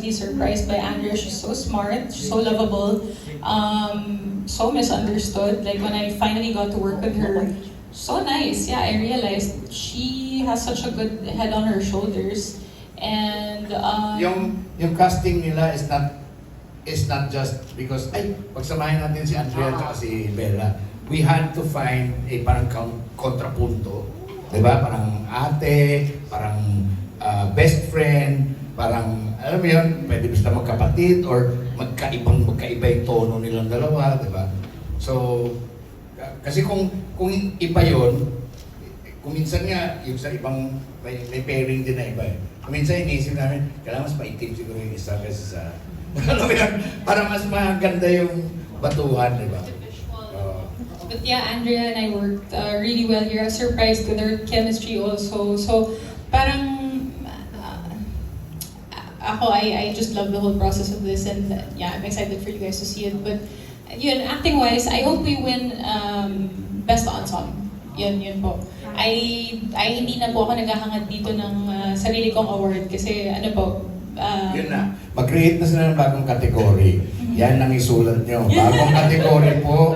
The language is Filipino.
pleasantly surprised by Andrea. She's so smart, so lovable, so misunderstood. Like when I finally got to work with her, so nice. Yeah, I realized she has such a good head on her shoulders. And Yung casting nila is not just because ay pagsamahin natin si Andrea at si Bella. We had to find a parang kontrapunto, 'di ba? Parang ate, parang best friend, parang alam mo 'yun, pwede basta magkapatid or magkaiba yung tono nilang dalawa, 'di ba? So kasi kung iba 'yon, kung minsan nga yung sa ibang may pairing din na iba eh. Kung minsan iniisip namin, kailangan mas maitim siguro yung isa kasi sa alam mo yan, para mas maganda yung batuhan, di ba? But yeah, Andrea and I worked really well here. I was surprised with our chemistry also. So parang I just love the whole process of this, and yeah, I'm excited for you guys to see it. But yun, acting-wise, I hope we win Best Ensemble. Yun po. Hindi na po ako naghahangad dito ng sarili kong award kasi ano po, yun na. Mag-create na sila ng bagong category. Yan ang isulat nyo. Bagong category po,